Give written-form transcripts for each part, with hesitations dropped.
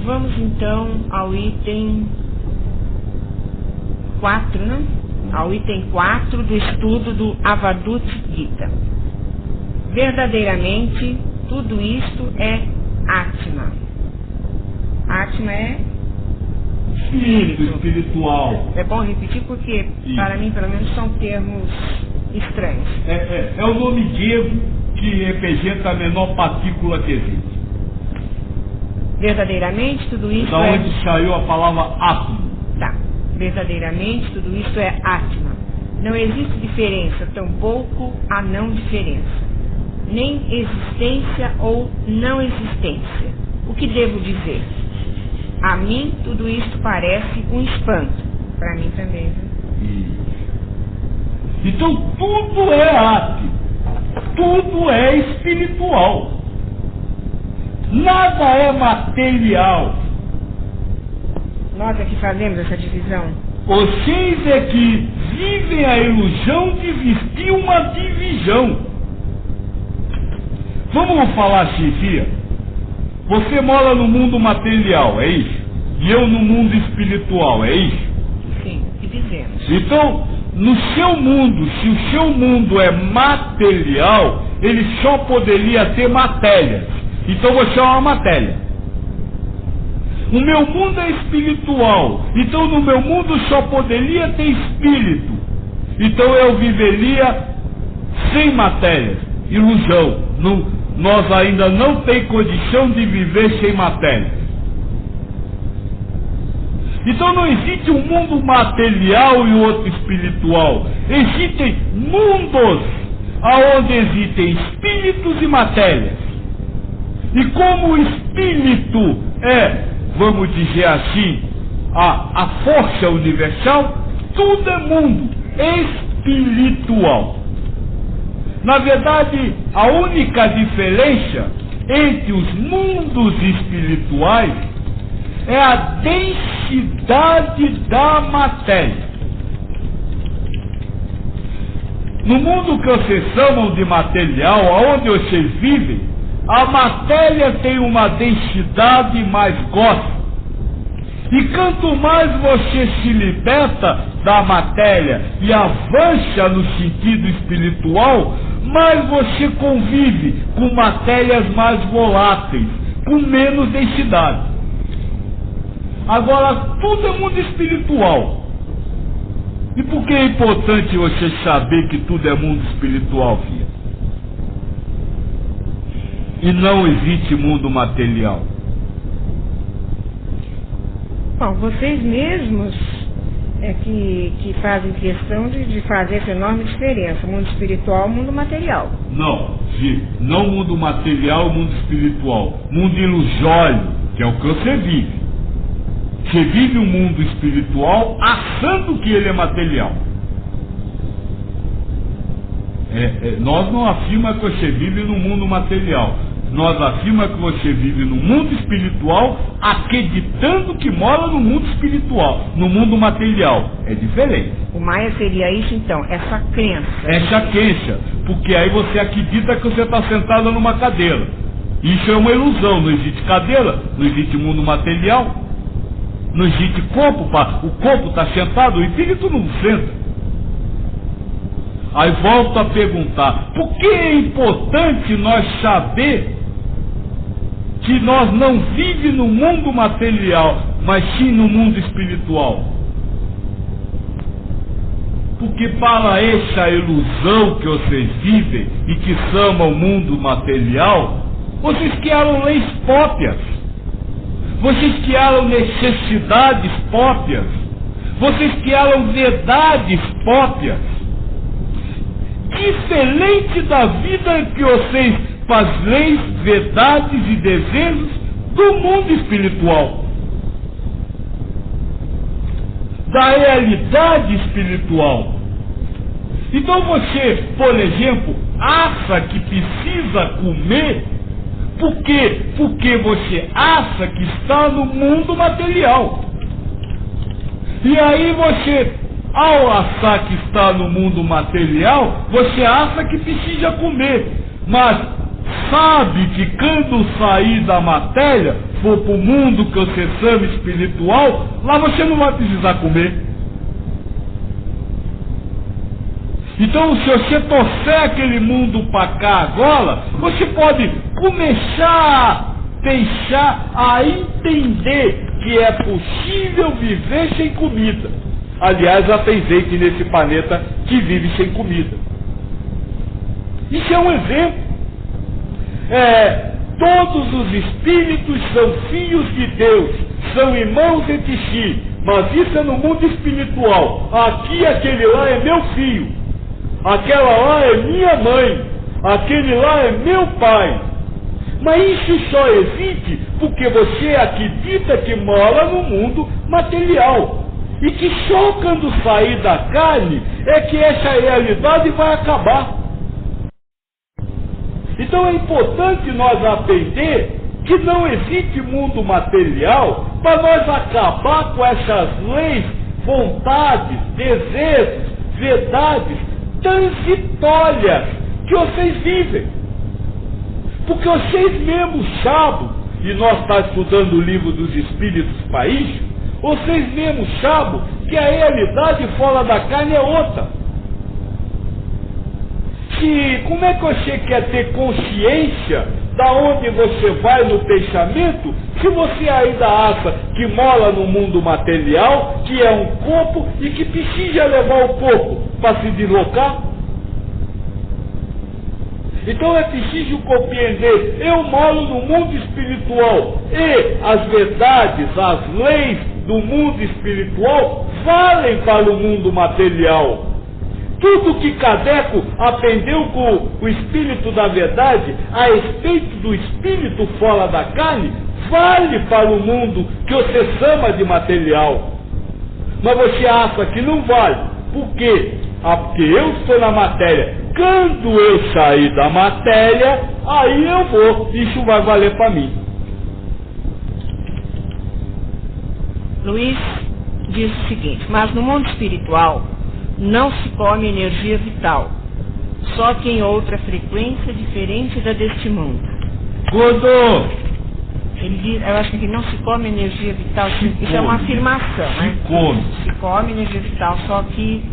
Vamos então ao item 4, né? Ao item 4 do estudo do Avadut Gita. Verdadeiramente, tudo isto é Atma. Atma é espírito espiritual. É bom repetir porque, para mim, pelo menos, são termos estranhos. É o nome grego que representa a menor partícula que existe. Verdadeiramente, tudo isso da onde saiu a palavra Atma. Tá. Verdadeiramente, tudo isso é Atma. Não existe diferença, tampouco há não diferença. Nem existência ou não existência. O que devo dizer? A mim, tudo isto parece um espanto. Para mim também, viu? Então, tudo é Atma. Tudo é espiritual. Nada é material. Nota que fazemos essa divisão. Vocês é que vivem a ilusão de vestir uma divisão. Vamos falar, chefia. Você mora no mundo material, é isso? E eu no mundo espiritual, é isso? Sim, o que dizemos? Então, no seu mundo, se o seu mundo é material, ele só poderia ter matéria. Então você é uma matéria. O meu mundo é espiritual. Então no meu mundo só poderia ter espírito. Então eu viveria sem matéria. Ilusão. Nós ainda não temos condição de viver sem matéria. Então não existe um mundo material e outro espiritual. Existem mundos onde existem espíritos e matérias. E como o espírito é, vamos dizer assim, a força universal, tudo é mundo espiritual. Na verdade, a única diferença entre os mundos espirituais é a densidade da matéria. No mundo que vocês chamam de material, onde vocês vivem, a matéria tem uma densidade mais grossa. E quanto mais você se liberta da matéria e avança no sentido espiritual, mais você convive com matérias mais voláteis, com menos densidade. Agora, tudo é mundo espiritual. E por que é importante você saber que tudo é mundo espiritual, filha? E não existe mundo material. Bom, vocês mesmos é que fazem questão de fazer essa enorme diferença. Mundo espiritual, mundo material. Não mundo material, mundo espiritual. Mundo ilusório, que é o que você vive. Você vive um mundo espiritual achando que ele é material. Nós não afirmamos que você vive no mundo material. Nós afirmamos que você vive no mundo espiritual acreditando que mora no mundo espiritual, no mundo material. É diferente. O Maia seria isso então, essa crença. Essa crença, porque aí você acredita que você está sentado numa cadeira. Isso é uma ilusão, não existe cadeira, não existe mundo material, não existe corpo, o corpo está sentado, o espírito não senta. Aí volto a perguntar, por que é importante nós saber que nós não vivemos no mundo material, mas sim no mundo espiritual? Porque para essa ilusão que vocês vivem e que chamam o mundo material, vocês criaram leis próprias, vocês criaram necessidades próprias, vocês criaram verdades próprias, diferente da vida que vocês fazem leis, verdades e desejos do mundo espiritual, da realidade espiritual. Então você, por exemplo, acha que precisa comer porque você acha que está no mundo material. E aí você, ao achar que está no mundo material, você acha que precisa comer. Mas sabe que quando sair da matéria, for para o mundo que você chama espiritual, lá você não vai precisar comer. Então, se você trouxer aquele mundo para cá agora, você pode começar a deixar a entender que é possível viver sem comida. Aliás, já tem gente nesse planeta que vive sem comida. Isso é um exemplo. Todos os espíritos são filhos de Deus, são irmãos entre si, mas isso é no mundo espiritual. Aqui, aquele lá é meu filho, aquela lá é minha mãe, aquele lá é meu pai. Mas isso só existe porque você acredita que mora no mundo material. E que só quando sair da carne é que essa realidade vai acabar. Então é importante nós aprender que não existe mundo material para nós acabar com essas leis, vontades, desejos, verdades transitórias que vocês vivem. Porque vocês mesmos sabem, e nós estamos estudando o livro dos Espíritos País, vocês mesmos sabem que a realidade fora da carne é outra. Como é que você quer ter consciência da onde você vai no pensamento, se você ainda acha que mora no mundo material, que é um corpo e que precisa levar o corpo para se deslocar? Então é preciso compreender, eu moro no mundo espiritual e as verdades, as leis do mundo espiritual valem para o mundo material. Tudo que Kardec aprendeu com o Espírito da Verdade a respeito do espírito fora da carne, vale para o mundo que você chama de material. Mas você acha que não vale. Por quê? Porque eu estou na matéria. Quando eu sair da matéria, aí eu vou. Isso vai valer para mim. Luiz diz o seguinte: mas no mundo espiritual não se come energia vital, só que em outra frequência diferente da deste mundo. Gordo! Ele diz, eu acho que não se come energia vital, isso é uma afirmação, né? Se come energia vital, só que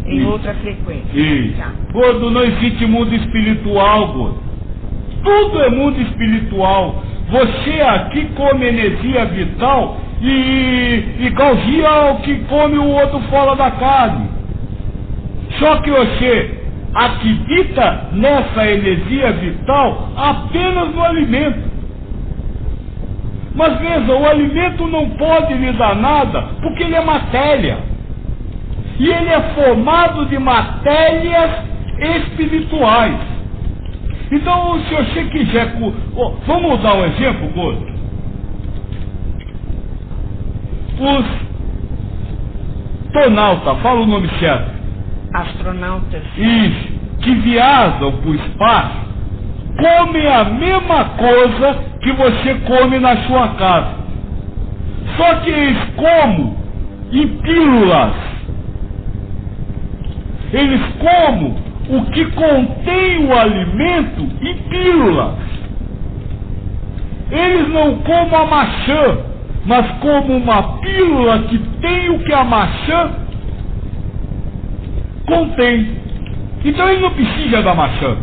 em outra frequência. Isso. Tá. Gordo, não existe mundo espiritual, gordo. Tudo é mundo espiritual. Você aqui come energia vital e igualzinho ao que come o outro fora da carne. Só que você acredita nessa energia vital apenas no alimento. Mas veja, o alimento não pode lhe dar nada, porque ele é matéria. E ele é formado de matérias espirituais. Então, se você quiser... vamos dar um exemplo, Gordo. Os astronautas, fala o nome certo. Astronautas. Isso, que viajam para o espaço, comem a mesma coisa que você come na sua casa. Só que eles comem em pílulas. Eles comem o que contém o alimento em pílulas. Eles não comem a maçã, mas comem uma pílula que tem o que a maçã contém. Então ele não precisa da maçã.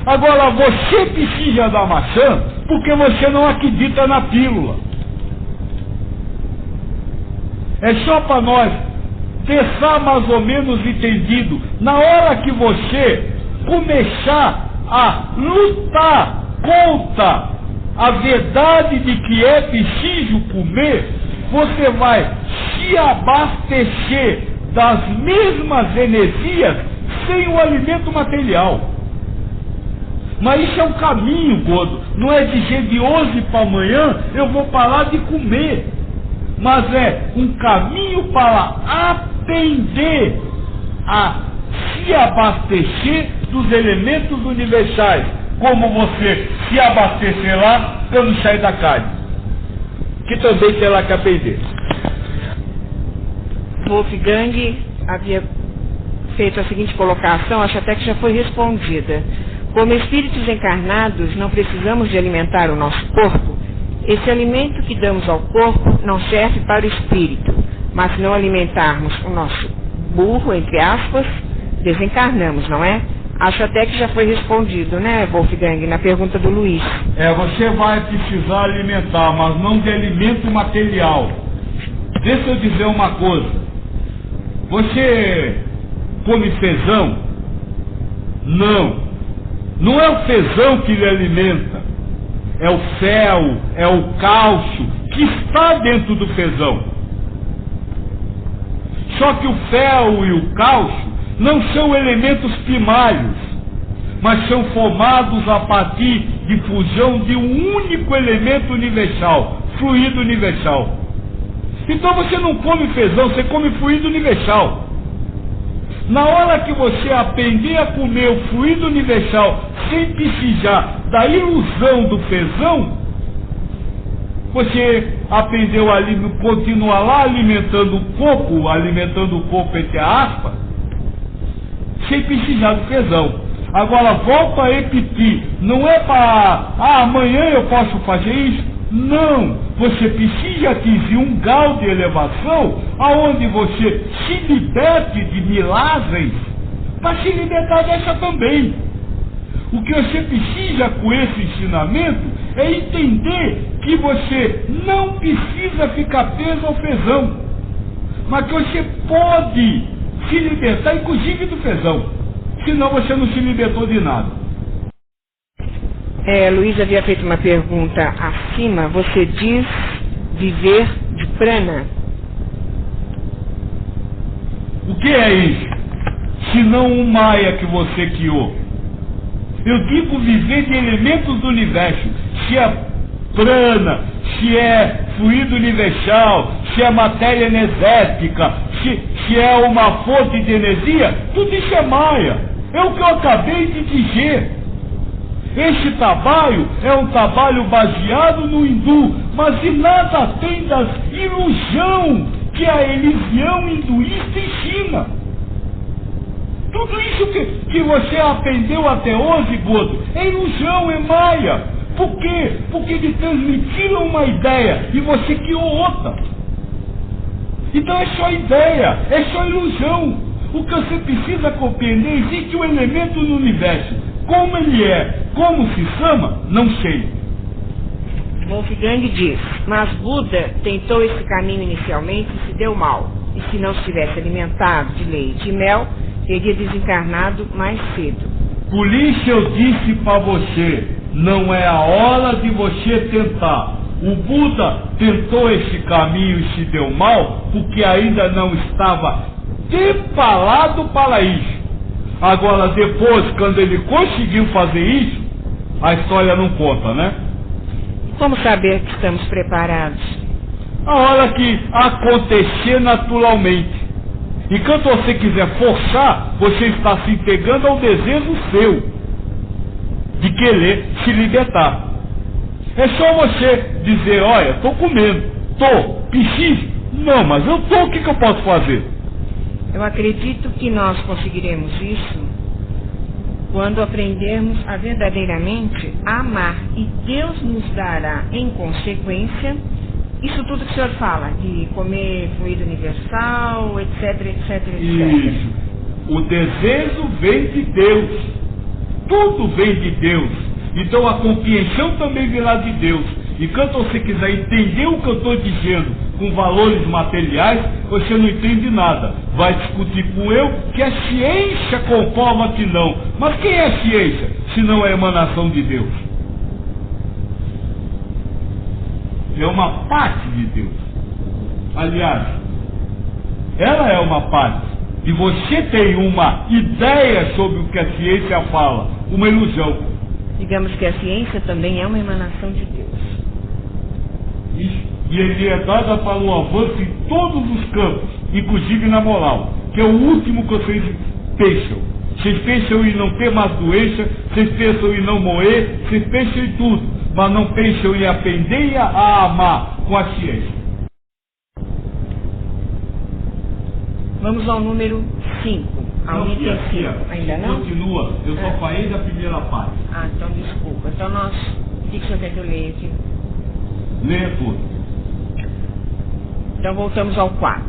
Agora você precisa da maçã porque você não acredita na pílula. É só para nós deixar mais ou menos entendido. Na hora que você começar a lutar contra a verdade de que é preciso comer, você vai se abastecer das mesmas energias sem o alimento material. Mas isso é um caminho, Gordo. Não é dizer de hoje para amanhã eu vou parar de comer. Mas é um caminho para aprender a se abastecer dos elementos universais. Como você se abastecer lá quando sair da carne. Que também terá que aprender. Wolfgang havia feito a seguinte colocação, acho até que já foi respondida. Como espíritos encarnados, não precisamos de alimentar o nosso corpo. Esse alimento que damos ao corpo não serve para o espírito, mas se não alimentarmos o nosso burro, entre aspas, desencarnamos, não é? Acho até que já foi respondido, né, Wolfgang, na pergunta do Luiz. Você vai precisar alimentar, mas não de alimento material. Deixa eu dizer uma coisa. Você come feijão? Não. Não é o feijão que lhe alimenta. É o fel, é o cálcio que está dentro do feijão. Só que o fel e o cálcio não são elementos primários, mas são formados a partir de fusão de um único elemento universal, fluido universal. Então você não come feijão, você come fluido universal. Na hora que você aprender a comer o fluido universal sem precisar da ilusão do feijão, você aprendeu a continuar lá alimentando o corpo entre aspas, sem precisar do feijão. Agora volto a repetir, não é para amanhã eu posso fazer isso. Não, você precisa atingir um grau de elevação aonde você se liberte de milagres para se libertar dessa também. O que você precisa com esse ensinamento é entender que você não precisa ficar preso ao feijão, mas que você pode se libertar inclusive do feijão, senão você não se libertou de nada. Luiz havia feito uma pergunta acima. Você diz viver de prana. O que é isso? Se não um Maia que você criou. Eu digo viver de elementos do universo. Se é prana, se é fluido universal, se é matéria energética, se é uma fonte de energia, tudo isso é Maia. É o que eu acabei de dizer. Esse trabalho é um trabalho baseado no hindu, mas de nada tem das ilusão que a religião hinduísta ensina. Tudo isso que você aprendeu até hoje, Bodo, é ilusão, é maia. Por quê? Porque lhe transmitiram uma ideia e você criou outra. Então é só ideia, é só ilusão. O que você precisa compreender, existe um elemento no universo. Como ele é, como se chama, não sei. Wolfgang diz, mas Buda tentou esse caminho inicialmente e se deu mal. E se não se tivesse alimentado de leite e mel, teria desencarnado mais cedo. Por isso eu disse para você, não é a hora de você tentar. O Buda tentou esse caminho e se deu mal porque ainda não estava preparado para isso. Agora depois, quando ele conseguiu fazer isso, a história não conta, né? Como saber que estamos preparados? A hora que acontecer naturalmente. E quando você quiser forçar, você está se entregando ao desejo seu de querer se libertar. É só você dizer, olha, estou comendo, preciso. Não, mas eu estou, o que eu posso fazer? Eu acredito que nós conseguiremos isso quando aprendermos a verdadeiramente amar. E Deus nos dará, em consequência, isso tudo que o senhor fala, de comer fluido universal, etc, etc, etc. Isso. O desejo vem de Deus. Tudo vem de Deus. Então a compreensão também virá de Deus. E quando você quiser entender o que eu estou dizendo com valores materiais, você não entende nada. Vai discutir com eu que a ciência comprova que não. Mas quem é a ciência, se não é a emanação de Deus? É uma parte de Deus. Aliás, ela é uma parte. E você tem uma ideia sobre o que a ciência fala, uma ilusão. Digamos que a ciência também é uma emanação de Deus. E ele é dada para o avanço em todos os campos, inclusive na moral, que é o último que vocês pensam. Vocês pensam em não ter mais doença, vocês pensam em não morrer, vocês pensam em tudo, mas não pensam em aprender a amar com a ciência. Vamos ao número 5. A 1,5. Ainda não? Continua, eu só falei da primeira parte. Ah, então desculpa. Então nós... O que o senhor quer que eu leia aqui? Leia tudo. Então voltamos ao 4.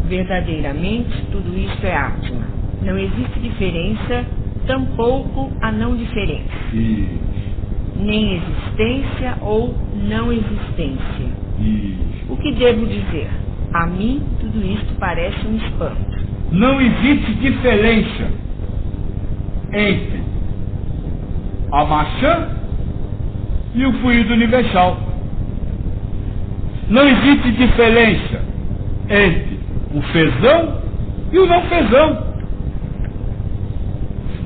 Verdadeiramente, tudo isto é Atma. Não existe diferença, tampouco a não diferença. Isso. Nem existência ou não existência. Isso. O que devo dizer? A mim, tudo isto parece um espanto. Não existe diferença entre a maçã e o fluido universal. Não existe diferença entre o fezão e o não fezão.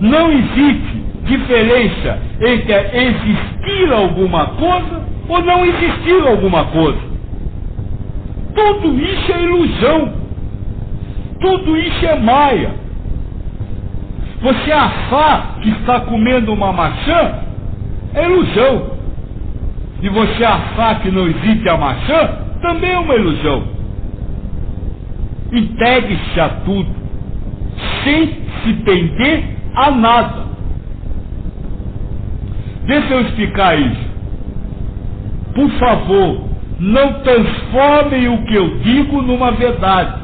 Não existe diferença entre existir alguma coisa ou não existir alguma coisa. Tudo isso é ilusão. Tudo isso é maia. Você achar que está comendo uma maçã é ilusão. E você achar que não existe a maçã também é uma ilusão. Entregue-se a tudo, sem se prender a nada. Deixa eu explicar isso. Por favor, não transformem o que eu digo numa verdade.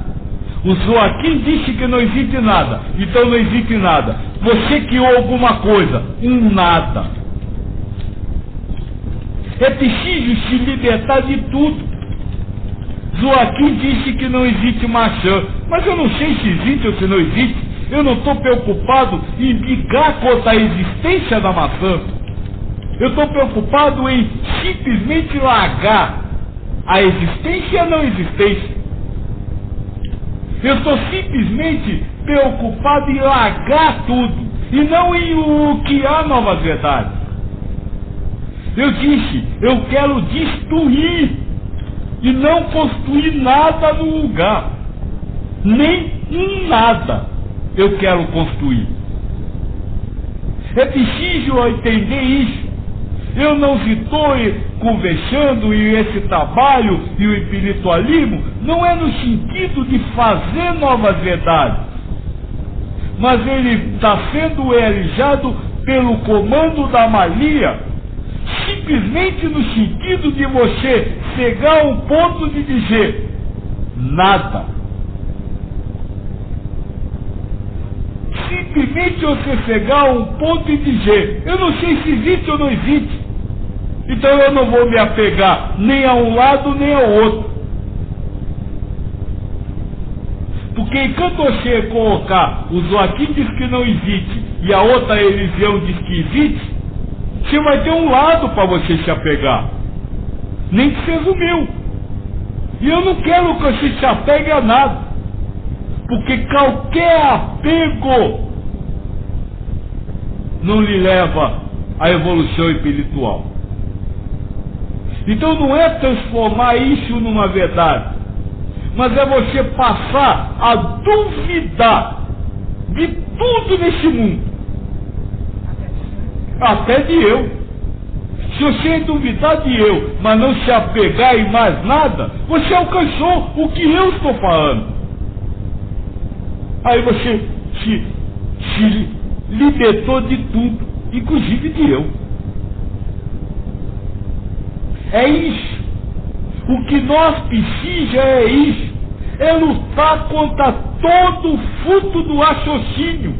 O Joaquim disse que não existe nada, então não existe nada. Você criou alguma coisa, um nada. É preciso se libertar de tudo. Joaquim disse que não existe maçã, mas eu não sei se existe ou se não existe. Eu não estou preocupado em brigar contra a existência da maçã. Eu estou preocupado em simplesmente largar a existência e a não existência. Eu estou simplesmente preocupado em largar tudo e não em criar novas verdades. Eu disse, eu quero destruir e não construir nada no lugar. Nem um nada eu quero construir. É preciso entender isso. Eu não estou conversando e esse trabalho e o espiritualismo não é no sentido de fazer novas verdades, mas ele está sendo realizado pelo comando da Maria, simplesmente no sentido de você chegar a um ponto de dizer nada. Simplesmente você chegar a um ponto e dizer, eu não sei se existe ou não existe, então eu não vou me apegar nem a um lado nem ao outro. Porque enquanto você colocar, o Joaquim diz que não existe e a outra Eliseu diz que existe, você vai ter um lado para você se apegar, nem que seja o meu. E eu não quero que você se apegue a nada, porque qualquer apego não lhe leva à evolução espiritual. Então não é transformar isso numa verdade, mas é você passar a duvidar de tudo nesse mundo, até de eu. Se você duvidar de eu, mas não se apegar em mais nada, você alcançou o que eu estou falando. Aí você se libertou de tudo, inclusive de eu. É isso. O que nós precisamos é isso. É lutar contra todo o fruto do raciocínio.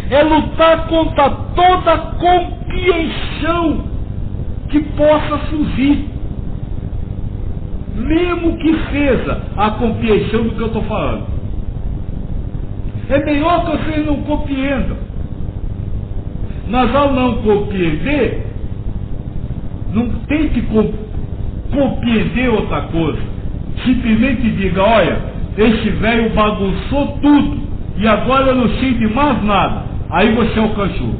É lutar contra toda compreensão que possa surgir. Mesmo que seja a compreensão do que eu estou falando. É melhor que vocês não compreendam. Mas ao não compreender, não tem que compreender outra coisa. Simplesmente diga, olha, esse velho bagunçou tudo e agora eu não sei de mais nada. Aí você alcançou.